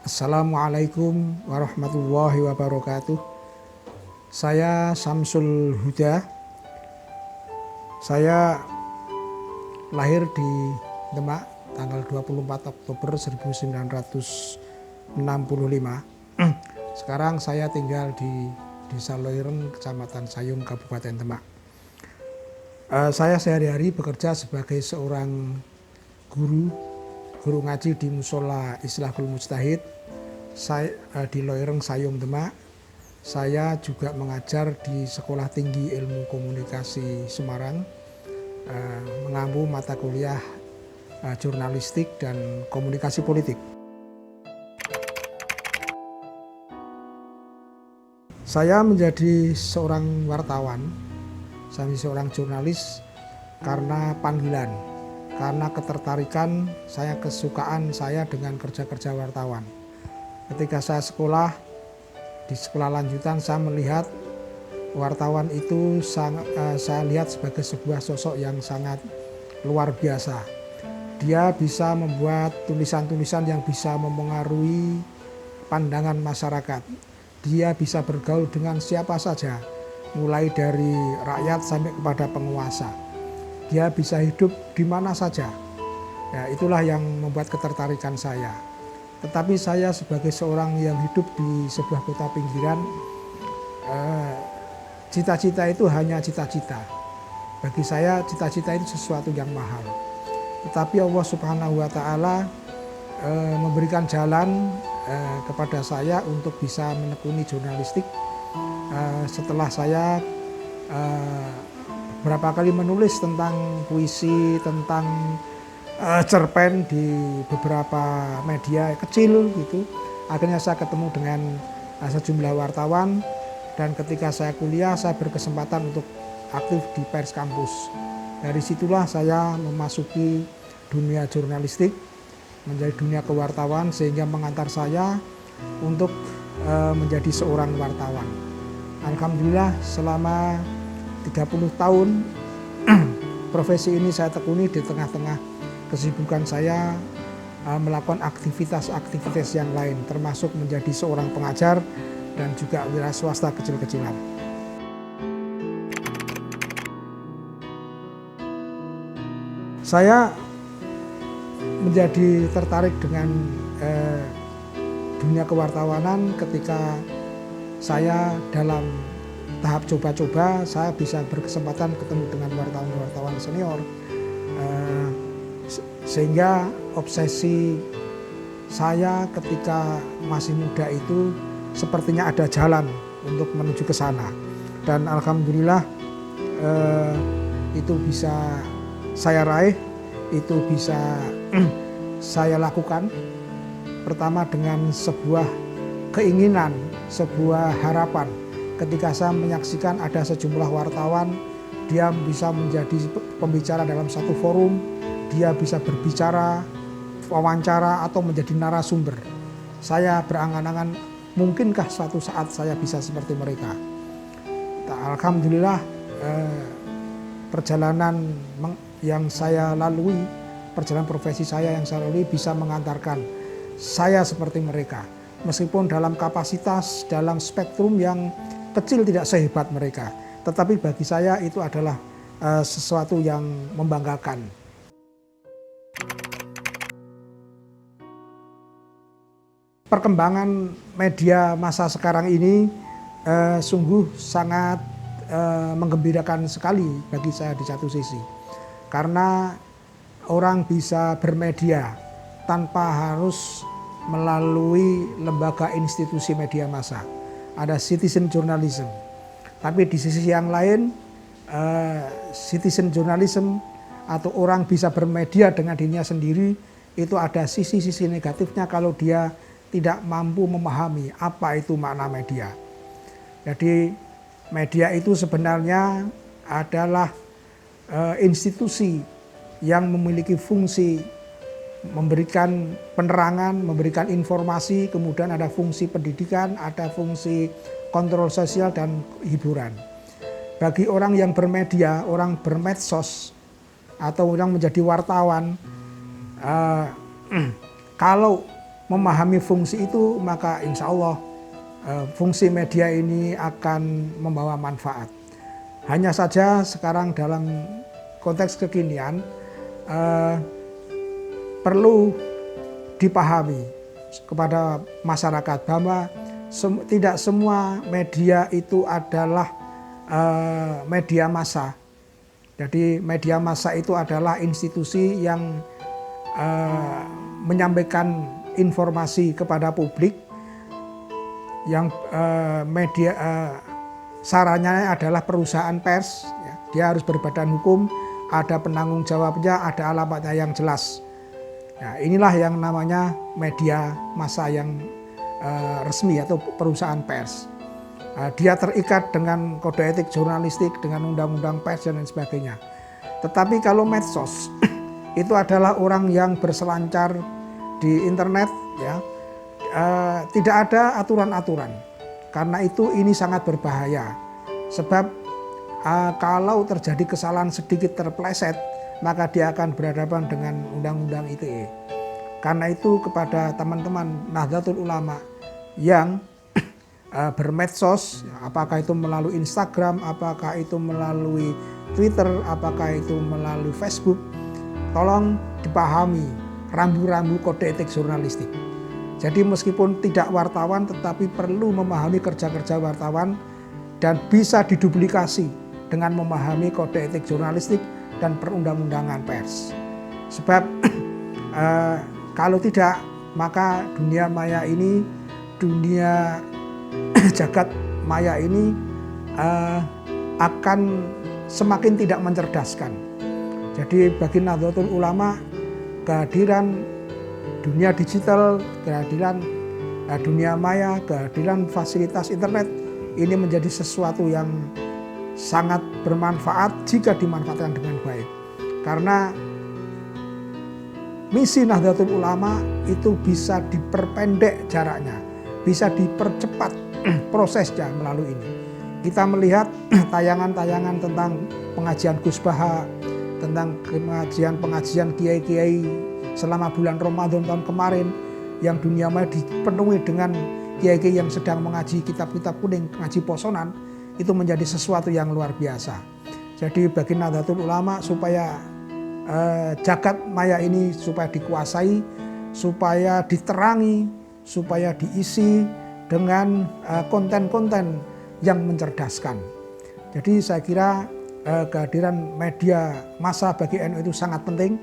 Assalamualaikum warahmatullahi wabarakatuh. Saya Samsul Huda. Saya lahir di Demak tanggal 24 Oktober 1965. Sekarang saya tinggal di Desa Loireng, Kecamatan Sayung, Kabupaten Demak. Saya sehari-hari bekerja sebagai seorang guru ngaji di Musola Islahul Mujtahid di Loireng, Sayung, Demak. Saya juga mengajar di Sekolah Tinggi Ilmu Komunikasi Semarang, mengampu mata kuliah jurnalistik dan komunikasi politik. Saya menjadi seorang wartawan, saya menjadi seorang jurnalis karena panggilan, karena ketertarikan saya, kesukaan saya dengan kerja-kerja wartawan. Ketika saya di sekolah lanjutan, saya melihat wartawan itu saya lihat sebagai sebuah sosok yang sangat luar biasa. Dia bisa membuat tulisan-tulisan yang bisa memengaruhi pandangan masyarakat. Dia bisa bergaul dengan siapa saja, mulai dari rakyat sampai kepada penguasa. Dia bisa hidup di mana saja. Ya, itulah yang membuat ketertarikan saya. Tetapi saya sebagai seorang yang hidup di sebuah kota pinggiran, cita-cita itu hanya cita-cita. Bagi saya cita-cita itu sesuatu yang mahal. Tetapi Allah Subhanahu wa Ta'ala memberikan jalan kepada saya untuk bisa menekuni jurnalistik. Setelah saya berapa kali menulis tentang puisi, tentang cerpen di beberapa media kecil gitu, akhirnya saya ketemu dengan sejumlah wartawan, dan ketika saya kuliah saya berkesempatan untuk aktif di pers kampus. Dari situlah saya memasuki dunia jurnalistik, menjadi dunia kewartawan, sehingga mengantar saya untuk menjadi seorang wartawan. Alhamdulillah selama 30 tahun profesi ini saya tekuni di tengah-tengah kesibukan saya melakukan aktivitas-aktivitas yang lain, termasuk menjadi seorang pengajar dan juga wira swasta kecil-kecilan. Saya menjadi tertarik dengan dunia kewartawanan ketika saya dalam tahap coba-coba, saya bisa berkesempatan ketemu dengan wartawan-wartawan senior. Sehingga obsesi saya ketika masih muda itu sepertinya ada jalan untuk menuju ke sana. Dan alhamdulillah itu bisa saya raih, itu bisa saya lakukan. Pertama dengan sebuah keinginan, sebuah harapan. Ketika saya menyaksikan ada sejumlah wartawan, dia bisa menjadi pembicara dalam satu forum, dia bisa berbicara, wawancara, atau menjadi narasumber. Saya berangan-angan, mungkinkah suatu saat saya bisa seperti mereka. Alhamdulillah perjalanan yang saya lalui, perjalanan profesi saya yang saya lalui bisa mengantarkan saya seperti mereka. Meskipun dalam kapasitas, dalam spektrum yang kecil tidak sehebat mereka. Tetapi bagi saya itu adalah sesuatu yang membanggakan. Perkembangan media masa sekarang ini sungguh sangat menggembirakan sekali bagi saya di satu sisi. Karena orang bisa bermedia tanpa harus melalui lembaga institusi media massa. Ada citizen journalism. Tapi di sisi yang lain, citizen journalism atau orang bisa bermedia dengan dirinya sendiri, itu ada sisi-sisi negatifnya kalau dia tidak mampu memahami apa itu makna media. Jadi media itu sebenarnya adalah institusi yang memiliki fungsi memberikan penerangan, memberikan informasi, kemudian ada fungsi pendidikan, ada fungsi kontrol sosial dan hiburan. Bagi orang yang bermedia, orang bermedsos, atau orang menjadi wartawan, kalau memahami fungsi itu, maka insya Allah fungsi media ini akan membawa manfaat. Hanya saja sekarang dalam konteks kekinian perlu dipahami kepada masyarakat bahwa tidak semua media itu adalah media massa. Jadi media massa itu adalah institusi yang menyampaikan informasi kepada publik, yang media sarannya adalah perusahaan pers, ya. Dia harus berbadan hukum, ada penanggung jawabnya, ada alamatnya yang jelas. Nah, inilah yang namanya media massa yang resmi atau perusahaan pers. Dia terikat dengan kode etik jurnalistik, dengan undang-undang pers dan lain sebagainya. Tetapi kalau medsos itu adalah orang yang berselancar di internet, ya, tidak ada aturan-aturan. Karena itu ini sangat berbahaya. Sebab kalau terjadi kesalahan sedikit terpleset, maka dia akan berhadapan dengan undang-undang ITE. Karena itu kepada teman-teman Nahdlatul Ulama yang bermedsos, apakah itu melalui Instagram, apakah itu melalui Twitter, apakah itu melalui Facebook, tolong dipahami rambu-rambu kode etik jurnalistik. Jadi meskipun tidak wartawan tetapi perlu memahami kerja-kerja wartawan dan bisa diduplikasi dengan memahami kode etik jurnalistik dan perundang-undangan pers. Sebab kalau tidak, maka dunia maya ini, dunia jagat maya ini akan semakin tidak mencerdaskan. Jadi bagi Nahdlatul Ulama, kehadiran dunia digital, kehadiran dunia maya, kehadiran fasilitas internet ini menjadi sesuatu yang sangat bermanfaat jika dimanfaatkan dengan baik. Karena misi Nahdlatul Ulama itu bisa diperpendek jaraknya, bisa dipercepat prosesnya melalui ini. Kita melihat tayangan-tayangan tentang pengajian Gus Baha, tentang pengajian kiai-kiai selama bulan Ramadan tahun kemarin, yang dunia maya dipenuhi dengan kiai-kiai yang sedang mengaji kitab-kitab kuning, mengaji posonan, itu menjadi sesuatu yang luar biasa. Jadi bagi Nahdlatul Ulama supaya jagat maya ini supaya dikuasai, supaya diterangi, supaya diisi dengan konten-konten yang mencerdaskan. Jadi saya kira kehadiran media massa bagi NU itu sangat penting.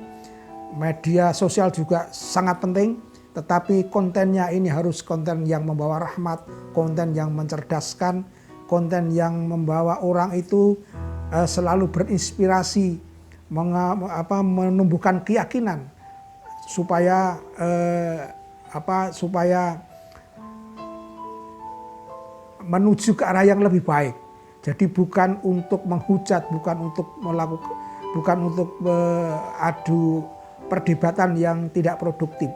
Media sosial juga sangat penting, tetapi kontennya ini harus konten yang membawa rahmat, konten yang mencerdaskan, konten yang membawa orang itu selalu berinspirasi, menumbuhkan keyakinan supaya menuju ke arah yang lebih baik. Jadi bukan untuk menghujat, bukan untuk adu perdebatan yang tidak produktif.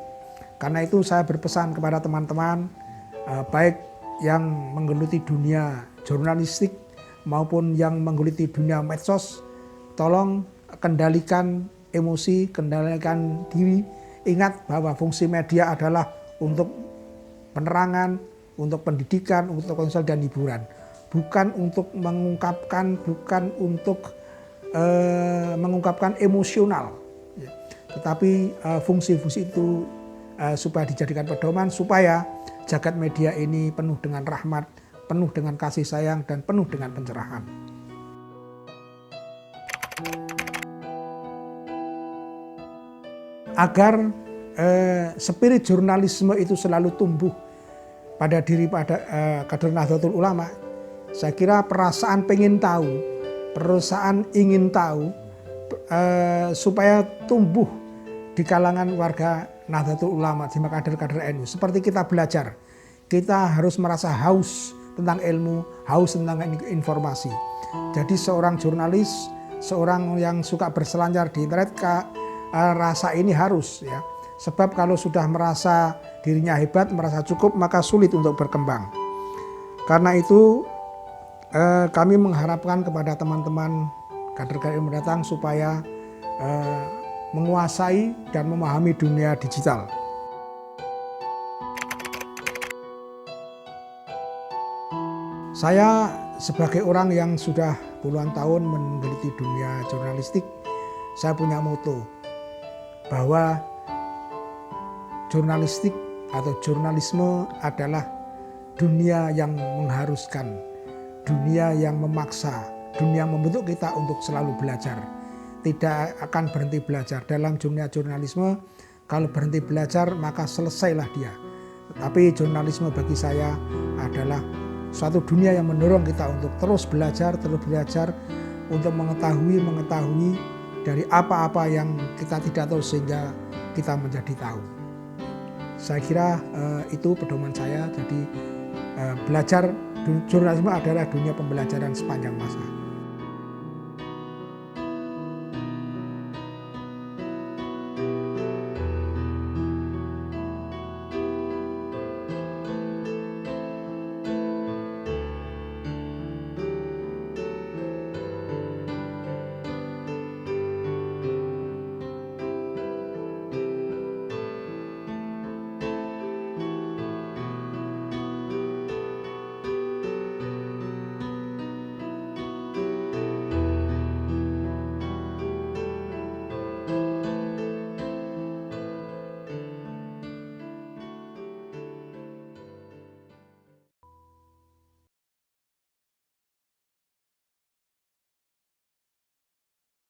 Karena itu saya berpesan kepada teman-teman, baik yang menggeluti dunia jurnalistik maupun yang menggeluti dunia medsos, tolong kendalikan emosi, kendalikan diri. Ingat bahwa fungsi media adalah untuk penerangan, untuk pendidikan, untuk konsul dan hiburan. Bukan untuk mengungkapkan, bukan untuk mengungkapkan emosional. Tetapi fungsi-fungsi itu supaya dijadikan pedoman, supaya jagat media ini penuh dengan rahmat, penuh dengan kasih sayang, dan penuh dengan pencerahan. Agar spirit jurnalisme itu selalu tumbuh pada diri kader Nahdlatul Ulama, saya kira perasaan pengen tahu, perasaan ingin tahu, supaya tumbuh di kalangan warga Nahdlatul Ulama, di kader-kader NU. Seperti kita belajar, kita harus merasa haus tentang ilmu, haus tentang informasi. Jadi seorang jurnalis, seorang yang suka berselancar di internet, rasa ini harus, ya. Sebab kalau sudah merasa dirinya hebat, merasa cukup, maka sulit untuk berkembang. Karena itu kami mengharapkan kepada teman-teman kader-kader mendatang supaya menguasai dan memahami dunia digital. Saya sebagai orang yang sudah puluhan tahun menggeluti dunia jurnalistik, saya punya moto bahwa jurnalistik atau jurnalisme adalah dunia yang mengharuskan, dunia yang memaksa, dunia yang membentuk kita untuk selalu belajar. Tidak akan berhenti belajar. Dalam dunia jurnalisme, kalau berhenti belajar maka selesailah dia. Tapi jurnalisme bagi saya adalah suatu dunia yang mendorong kita untuk terus belajar untuk mengetahui dari apa-apa yang kita tidak tahu sehingga kita menjadi tahu. Saya kira itu pedoman saya. Jadi belajar jurnalisme adalah dunia pembelajaran sepanjang masa.